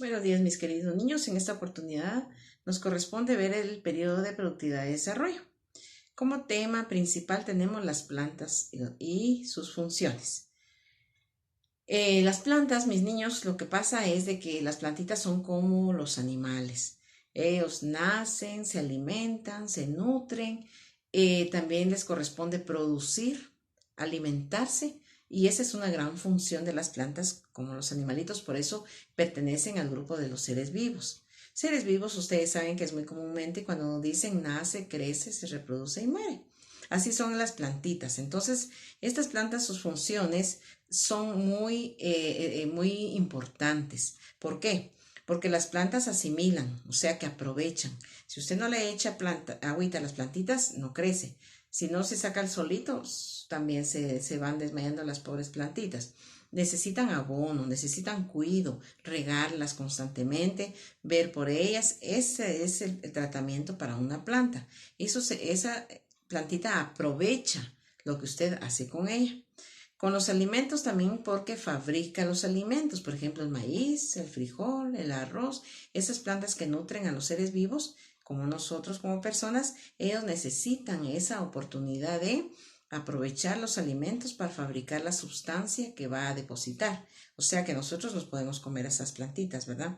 Buenos días, mis queridos niños. En esta oportunidad nos corresponde ver el periodo de productividad y desarrollo. Como tema principal tenemos las plantas y sus funciones. Las plantas, mis niños, lo que pasa es de que las plantitas son como los animales. Ellos nacen, se alimentan, se nutren, también les corresponde producir, alimentarse, y esa es una gran función de las plantas como los animalitos, por eso pertenecen al grupo de los seres vivos. Seres vivos, ustedes saben que es muy comúnmente cuando dicen nace, crece, se reproduce y muere. Así son las plantitas. Entonces, estas plantas, sus funciones son muy importantes. ¿Por qué? Porque las plantas asimilan, o sea que aprovechan. Si usted no le echa agüita a las plantitas, no crece. Si no se saca el solito, también se van desmayando las pobres plantitas. Necesitan abono, necesitan cuidado, regarlas constantemente, ver por ellas. Ese es el tratamiento para una planta. Esa plantita aprovecha lo que usted hace con ella. Con los alimentos también porque fabrica los alimentos, por ejemplo el maíz, el frijol, el arroz, esas plantas que nutren a los seres vivos, como nosotros como personas, ellos necesitan esa oportunidad de aprovechar los alimentos para fabricar la sustancia que va a depositar. O sea que nosotros nos podemos comer esas plantitas, ¿verdad?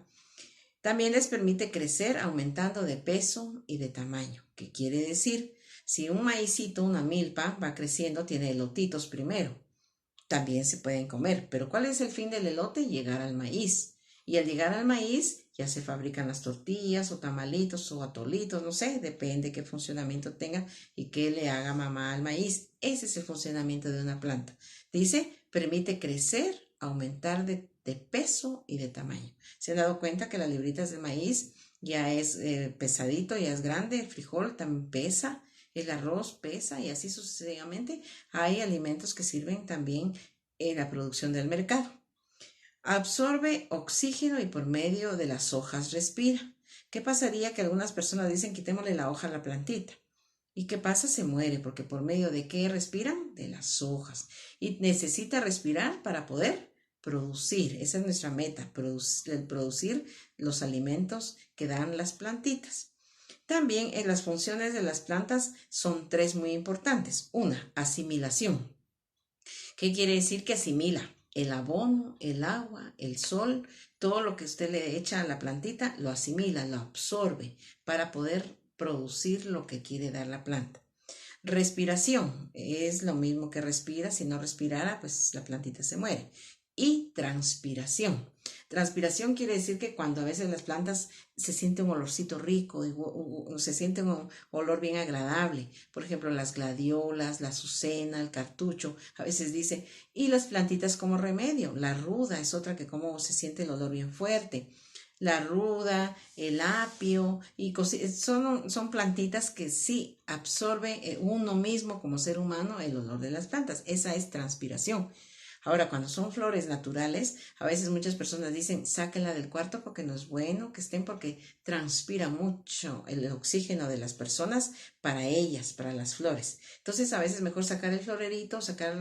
También les permite crecer aumentando de peso y de tamaño. ¿Qué quiere decir? Si un maicito, una milpa, va creciendo, tiene elotitos primero. También se pueden comer, pero ¿cuál es el fin del elote? Llegar al maíz. Y al llegar al maíz ya se fabrican las tortillas o tamalitos o atolitos, no sé, depende qué funcionamiento tenga y qué le haga mamá al maíz. Ese es el funcionamiento de una planta. Dice, permite crecer, aumentar de peso y de tamaño. ¿Se han dado cuenta que las libritas de maíz ya es pesadito, ya es grande? El frijol también pesa, el arroz pesa y así sucesivamente. Hay alimentos que sirven también en la producción del mercado. Absorbe oxígeno y por medio de las hojas respira. ¿Qué pasaría que algunas personas dicen quitémosle la hoja a la plantita? ¿Y qué pasa? Se muere porque por medio de qué respiran? De las hojas. Y necesita respirar para poder producir. Esa es nuestra meta, producir los alimentos que dan las plantitas. También en las funciones de las plantas son tres muy importantes. Una, asimilación. ¿Qué quiere decir que asimila? El abono, el agua, el sol, todo lo que usted le echa a la plantita, lo asimila, lo absorbe para poder producir lo que quiere dar la planta. Respiración es lo mismo que respira. Si no respirara, pues la plantita se muere. Y transpiración. Transpiración quiere decir que cuando a veces las plantas se siente un olorcito rico, se siente un olor bien agradable. Por ejemplo, las gladiolas, la azucena, el cartucho. A veces dice, y las plantitas como remedio. La ruda es otra que como se siente el olor bien fuerte. La ruda, el apio, y son plantitas que sí absorbe uno mismo como ser humano el olor de las plantas. Esa es transpiración. Ahora, cuando son flores naturales, a veces muchas personas dicen, sáquenla del cuarto porque no es bueno que estén porque transpira mucho el oxígeno de las personas para ellas, para las flores. Entonces, a veces mejor sacar el florerito, sacar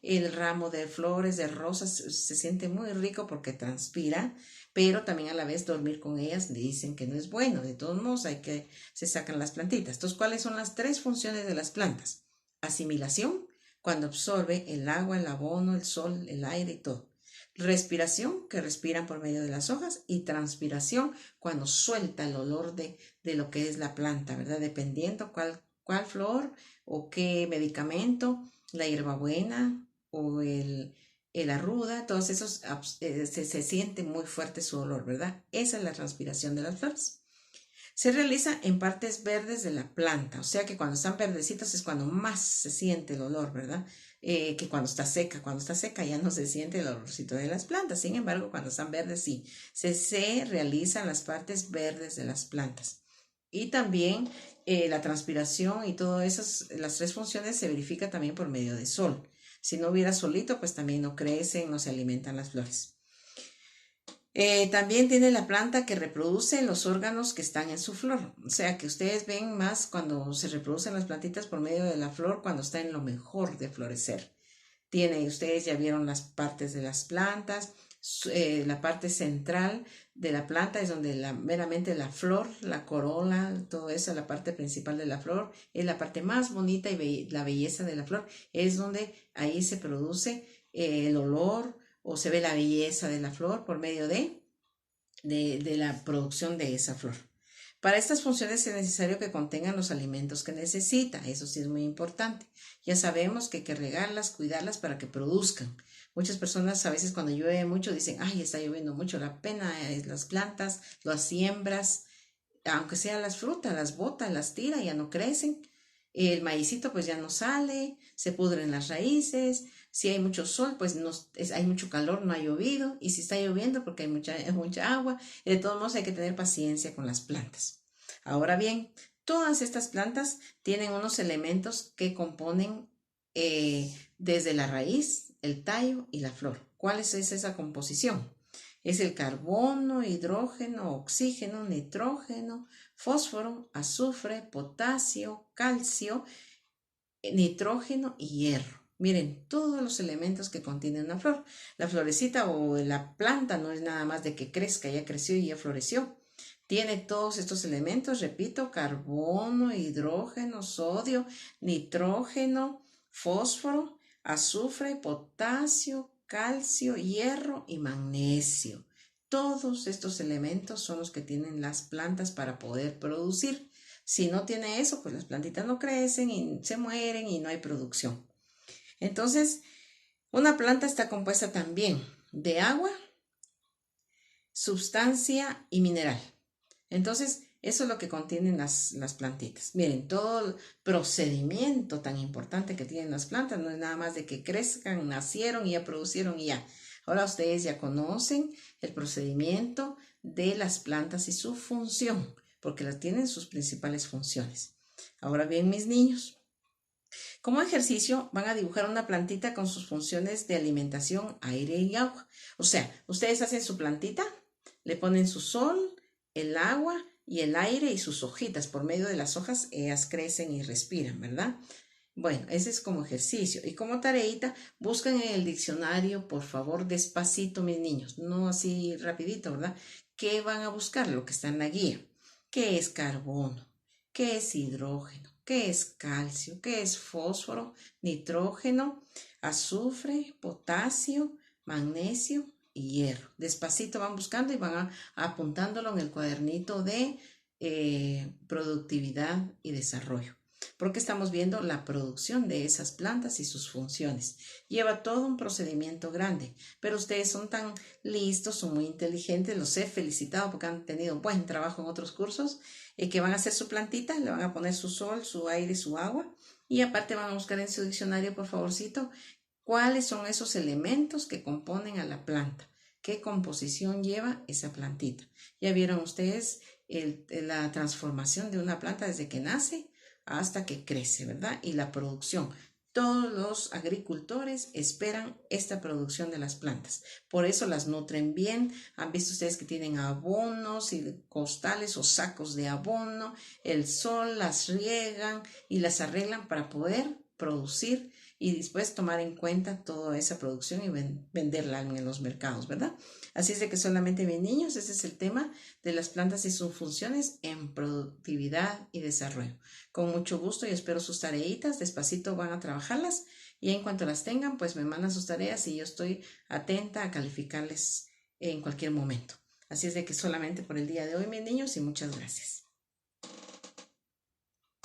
el ramo de flores, de rosas, se siente muy rico porque transpira, pero también a la vez dormir con ellas dicen que no es bueno. De todos modos, se sacan las plantitas. Entonces, ¿cuáles son las tres funciones de las plantas? Asimilación, cuando absorbe el agua, el abono, el sol, el aire y todo. Respiración, que respiran por medio de las hojas, y transpiración, cuando suelta el olor de lo que es la planta, ¿verdad? Dependiendo cuál flor o qué medicamento, la hierbabuena o el arruda, todos esos se siente muy fuerte su olor, ¿verdad? Esa es la transpiración de las flores. Se realiza en partes verdes de la planta, o sea que cuando están verdecitas es cuando más se siente el olor, ¿verdad? Que cuando está seca ya no se siente el olorcito de las plantas. Sin embargo, cuando están verdes sí, se realizan las partes verdes de las plantas. Y también la transpiración y todas esas, las tres funciones se verifica también por medio de sol. Si no hubiera solito, pues también no crecen, no se alimentan las flores. También tiene la planta que reproduce los órganos que están en su flor. O sea que ustedes ven más cuando se reproducen las plantitas por medio de la flor, cuando está en lo mejor de florecer. Ustedes ya vieron las partes de las plantas, La parte central de la planta es donde meramente la flor, la corola, todo eso, la parte principal de la flor, es la parte más bonita y la belleza de la flor, es donde ahí se produce el olor o se ve la belleza de la flor por medio de la producción de esa flor. Para estas funciones es necesario que contengan los alimentos que necesita, eso sí es muy importante. Ya sabemos que hay que regarlas, cuidarlas para que produzcan. Muchas personas a veces cuando llueve mucho dicen, ay, está lloviendo mucho, la pena es las plantas, las siembras, aunque sean las frutas, las botas, las tira, ya no crecen. El maicito pues ya no sale, se pudren las raíces, si hay mucho sol pues hay mucho calor, no ha llovido, y si está lloviendo porque hay mucha agua, y de todos modos hay que tener paciencia con las plantas. Ahora bien, todas estas plantas tienen unos elementos que componen desde la raíz, el tallo y la flor. ¿Cuál es esa composición? Es el carbono, hidrógeno, oxígeno, nitrógeno, fósforo, azufre, potasio, calcio, nitrógeno y hierro. Miren, todos los elementos que contiene una flor. La florecita o la planta no es nada más de que crezca, ya creció y ya floreció. Tiene todos estos elementos, repito, carbono, hidrógeno, sodio, nitrógeno, fósforo, azufre, potasio, calcio, hierro y magnesio. Todos estos elementos son los que tienen las plantas para poder producir. Si no tiene eso, pues las plantitas no crecen y se mueren y no hay producción. Entonces, una planta está compuesta también de agua, sustancia y mineral. Entonces, eso es lo que contienen las plantitas. Miren, todo el procedimiento tan importante que tienen las plantas no es nada más de que crezcan, nacieron y ya producieron y ya. Ahora ustedes ya conocen el procedimiento de las plantas y su función, porque las tienen sus principales funciones. Ahora bien, mis niños, como ejercicio van a dibujar una plantita con sus funciones de alimentación, aire y agua. O sea, ustedes hacen su plantita, le ponen su sol, el agua y el aire y sus hojitas. Por medio de las hojas ellas crecen y respiran, ¿verdad? Bueno, ese es como ejercicio. Y como tareita, buscan en el diccionario, por favor, despacito, mis niños, no así rapidito, ¿verdad? ¿Qué van a buscar? Lo que está en la guía. ¿Qué es carbono? ¿Qué es hidrógeno? ¿Qué es calcio? ¿Qué es fósforo? Nitrógeno, azufre, potasio, magnesio y hierro. Despacito van buscando y van apuntándolo en el cuadernito de productividad y desarrollo, porque estamos viendo la producción de esas plantas y sus funciones. Lleva todo un procedimiento grande, pero ustedes son tan listos, son muy inteligentes, los he felicitado porque han tenido buen trabajo en otros cursos, que van a hacer su plantita, le van a poner su sol, su aire, su agua, y aparte van a buscar en su diccionario, por favorcito, cuáles son esos elementos que componen a la planta, qué composición lleva esa plantita. Ya vieron ustedes la transformación de una planta desde que nace hasta que crece, ¿verdad? Y la producción. Todos los agricultores esperan esta producción de las plantas. Por eso las nutren bien. Han visto ustedes que tienen abonos y costales o sacos de abono. El sol las riegan y las arreglan para poder producir y después tomar en cuenta toda esa producción y venderla en los mercados, ¿verdad? Así es de que solamente, mis niños, ese es el tema de las plantas y sus funciones en productividad y desarrollo. Con mucho gusto y espero sus tareitas, despacito van a trabajarlas y en cuanto las tengan, pues me mandan sus tareas y yo estoy atenta a calificarles en cualquier momento. Así es de que solamente por el día de hoy, mis niños, y muchas gracias.